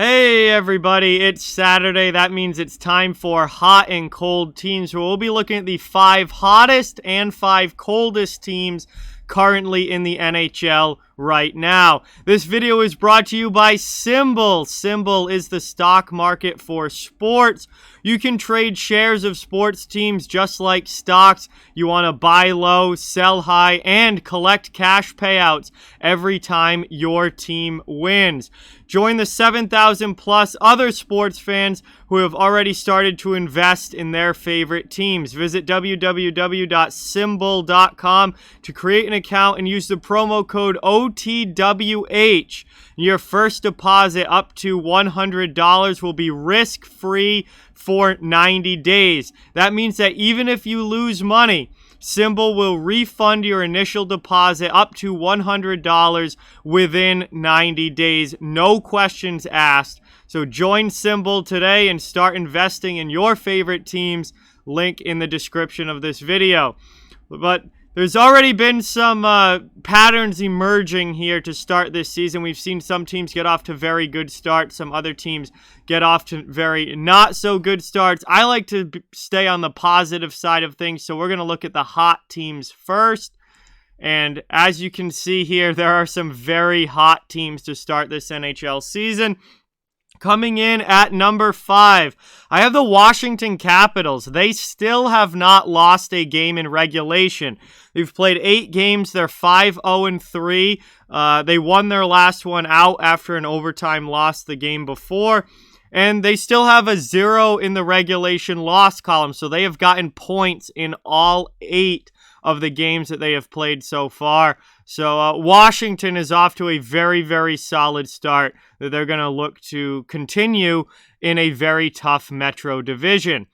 Hey everybody, it's Saturday. That means it's time for Hot and Cold Teams, where we'll be looking at the 5 hottest and 5 coldest teams currently in the NHL right now. This video is brought to you by Symbol. Symbol is the stock market for sports. You can trade shares of sports teams just like stocks. You want to buy low, sell high, and collect cash payouts every time your team wins. Join the 7,000 plus other sports fans who have already started to invest in their favorite teams. Visit www.symbol.com to create an account and use the promo code OTWH. Your first deposit up to $100 will be risk-free for 90 days. That means that even if you lose money, Symbol will refund your initial deposit up to $100 within 90 days. No questions asked. So join Symbol today and start investing in your favorite teams. Link in the description of this video. But there's already been some patterns emerging here to start this season. We've seen some teams get off to very good starts. Some other teams get off to very not so good starts. I like to stay on the positive side of things, so we're going to look at the hot teams first. And as you can see here, there are some very hot teams to start this NHL season. Coming in at number 5, I have the Washington Capitals. They still have not lost a game in regulation. They've played 8 games. They're 5-0-3. They won their last one out after an overtime loss the game before. And they still have a 0 in the regulation loss column. So they have gotten points in all 8 of the games that they have played so far. So Washington is off to a very, very solid start that they're going to look to continue in a very tough Metro division.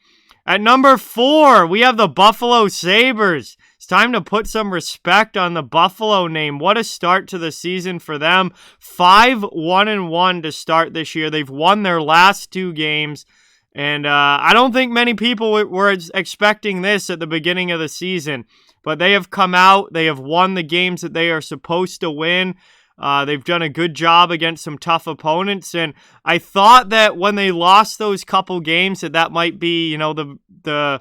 At number 4, we have the Buffalo Sabres. It's time to put some respect on the Buffalo name. What a start to the season for them. 5-1-1 to start this year. They've won their last 2 games. And I don't think many people were expecting this at the beginning of the season. But they have come out. They have won the games that they are supposed to win. They've done a good job against some tough opponents. And I thought that when they lost those couple games that might be, the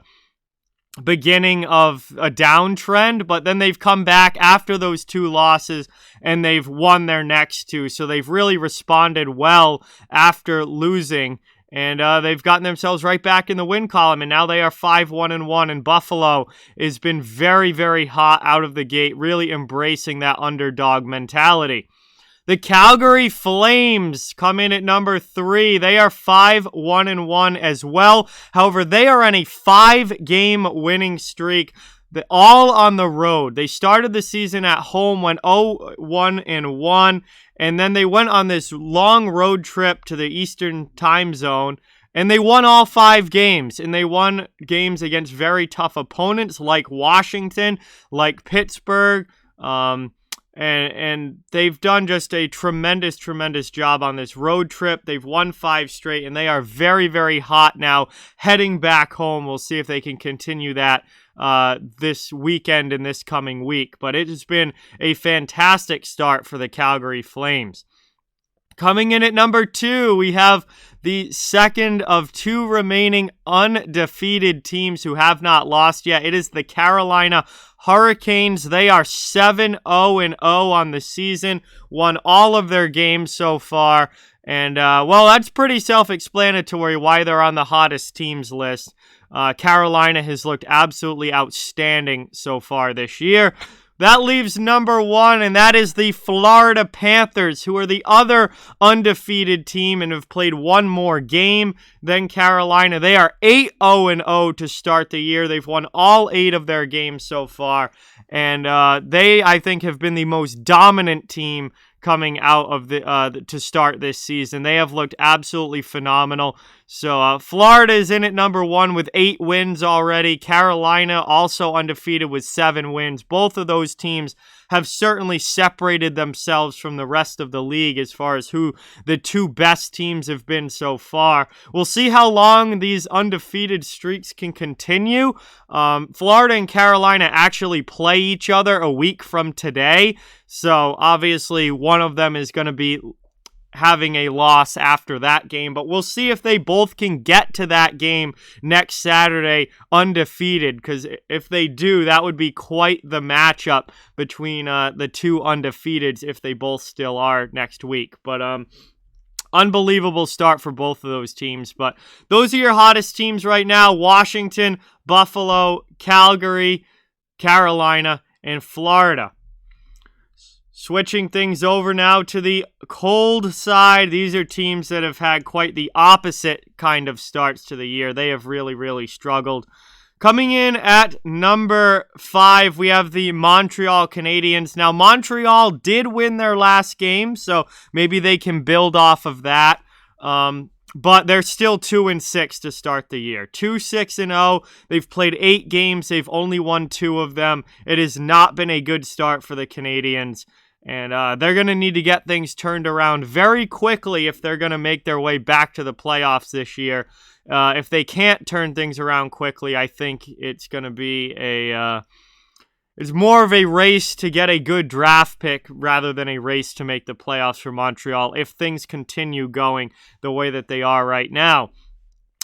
beginning of a downtrend. But then they've come back after those 2 losses and they've won their next 2. So they've really responded well after losing. And they've gotten themselves right back in the win column, and now they are 5-1-1, and Buffalo has been very, very hot out of the gate, really embracing that underdog mentality. The Calgary Flames come in at number 3. They are 5-1-1 as well. However, they are on a 5-game winning streak, all on the road. They started the season at home, went 0-1-1, and then they went on this long road trip to the Eastern time zone, and they won all 5 games. And they won games against very tough opponents like Washington, like Pittsburgh, and they've done just a tremendous, tremendous job on this road trip. They've won 5 straight, and they are very, very hot now. Heading back home, we'll see if they can continue that this weekend and this coming week. But it has been a fantastic start for the Calgary Flames. Coming in at number 2, we have the second of 2 remaining undefeated teams who have not lost yet. It is the Carolina Hurricanes. They are 7-0-0 on the season, won all of their games so far. And, well, that's pretty self-explanatory why they're on the hottest teams list. Carolina has looked absolutely outstanding so far this year. That leaves number 1, and that is the Florida Panthers, who are the other undefeated team and have played 1 more game than Carolina. They are 8-0-0 to start the year. They've won all 8 of their games so far, and they, I think, have been the most dominant team coming out of the to start this season. They have looked absolutely phenomenal. So Florida is in at number 1 with 8 wins already. Carolina also undefeated with 7 wins. Both of those teams have certainly separated themselves from the rest of the league as far as who the 2 best teams have been so far. We'll see how long these undefeated streaks can continue. Florida and Carolina actually play each other a week from today. So obviously one of them is going to be having a loss after that game, but we'll see if they both can get to that game next Saturday undefeated, because if they do, that would be quite the matchup between the two undefeateds if they both still are next week. But unbelievable start for both of those teams. But those are your hottest teams right now: Washington, Buffalo, Calgary, Carolina, and Florida. Switching things over now to the cold side. These are teams that have had quite the opposite kind of starts to the year. They have really, really struggled. Coming in at number 5, we have the Montreal Canadiens. Now, Montreal did win their last game, so maybe they can build off of that. But they're still 2-6 to start the year. 2-6-0. They've played 8 games. They've only won 2 of them. It has not been a good start for the Canadiens. And they're going to need to get things turned around very quickly if they're going to make their way back to the playoffs this year. If they can't turn things around quickly, I think it's going to be it's more of a race to get a good draft pick rather than a race to make the playoffs for Montreal if things continue going the way that they are right now.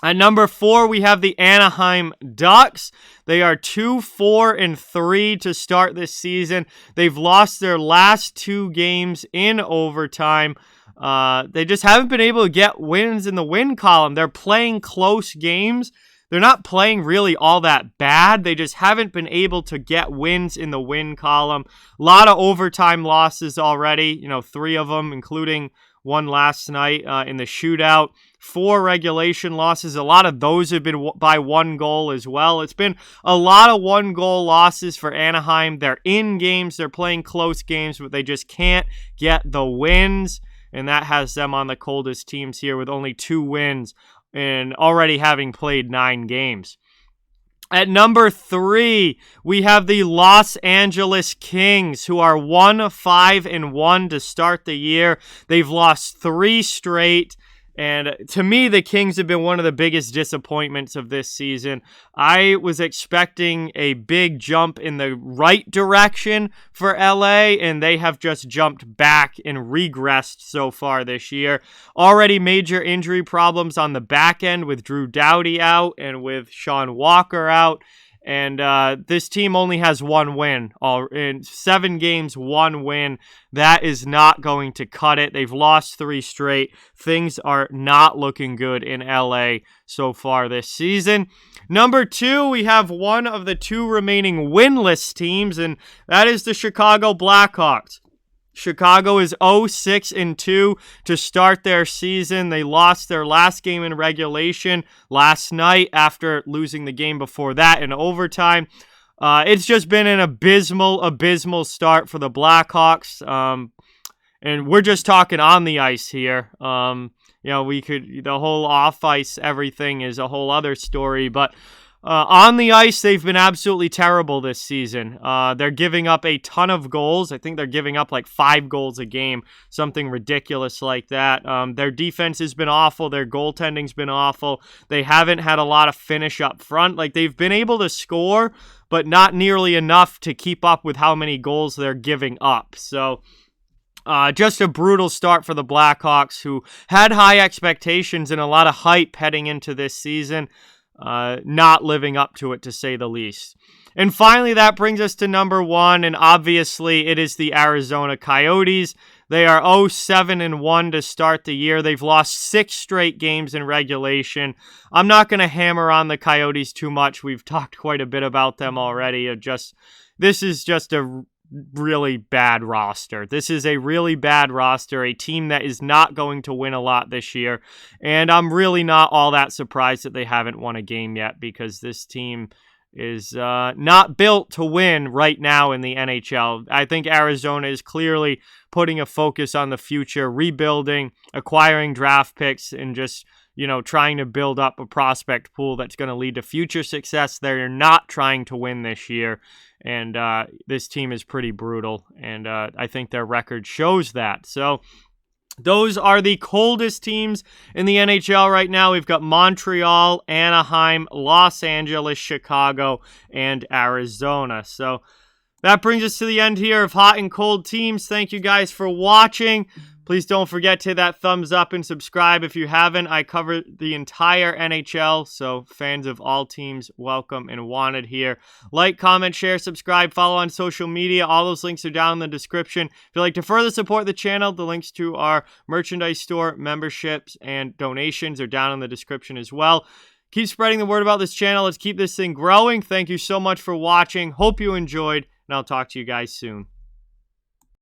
At number 4, we have the Anaheim Ducks. They are 2-4-3 to start this season. They've lost their last 2 games in overtime. They just haven't been able to get wins in the win column. They're playing close games. They're not playing really all that bad. They just haven't been able to get wins in the win column. A lot of overtime losses already, 3 of them, including one last night in the shootout. 4 regulation losses. A lot of those have been by 1 goal as well. It's been a lot of 1-goal losses for Anaheim. They're in games. They're playing close games, but they just can't get the wins. And that has them on the coldest teams here with only 2 wins and already having played 9 games. At number 3, we have the Los Angeles Kings, who are 1-5-1 to start the year. They've lost 3 straight. And to me, the Kings have been one of the biggest disappointments of this season. I was expecting a big jump in the right direction for LA, and they have just jumped back and regressed so far this year. Already major injury problems on the back end with Drew Doughty out and with Sean Walker out. And this team only has 1 win. In 7 games, 1 win. That is not going to cut it. They've lost 3 straight. Things are not looking good in LA so far this season. Number 2, we have one of the 2 remaining winless teams, and that is the Chicago Blackhawks. Chicago is 0-6-2 to start their season. They lost their last game in regulation last night after losing the game before that in overtime. It's just been an abysmal start for the Blackhawks. And we're just talking on the ice here. The whole off ice, everything is a whole other story, but on the ice, they've been absolutely terrible this season. They're giving up a ton of goals. I think they're giving up like 5 goals a game, something ridiculous like that. Their defense has been awful. Their goaltending's been awful. They haven't had a lot of finish up front. Like, they've been able to score, but not nearly enough to keep up with how many goals they're giving up. So just a brutal start for the Blackhawks, who had high expectations and a lot of hype heading into this season. Not living up to it, to say the least. And finally, that brings us to number 1, and obviously it is the Arizona Coyotes. They are 0-7-1 to start the year. They've lost 6 straight games in regulation. I'm not going to hammer on the Coyotes too much. We've talked quite a bit about them already. This is just a really bad roster. This is a really bad roster, a team that is not going to win a lot this year, and I'm really not all that surprised that they haven't won a game yet, because this team is not built to win right now in the NHL. I think Arizona is clearly putting a focus on the future, rebuilding, acquiring draft picks, and just trying to build up a prospect pool that's going to lead to future success. They're not trying to win this year, and this team is pretty brutal, and I think their record shows that. So those are the coldest teams in the NHL right now. We've got Montreal, Anaheim, Los Angeles, Chicago, and Arizona. So that brings us to the end here of Hot and Cold Teams. Thank you guys for watching. Please don't forget to hit that thumbs up and subscribe if you haven't. I cover the entire NHL, so fans of all teams, welcome and wanted here. Like, comment, share, subscribe, follow on social media. All those links are down in the description. If you'd like to further support the channel, the links to our merchandise store, memberships, and donations are down in the description as well. Keep spreading the word about this channel. Let's keep this thing growing. Thank you so much for watching. Hope you enjoyed, and I'll talk to you guys soon.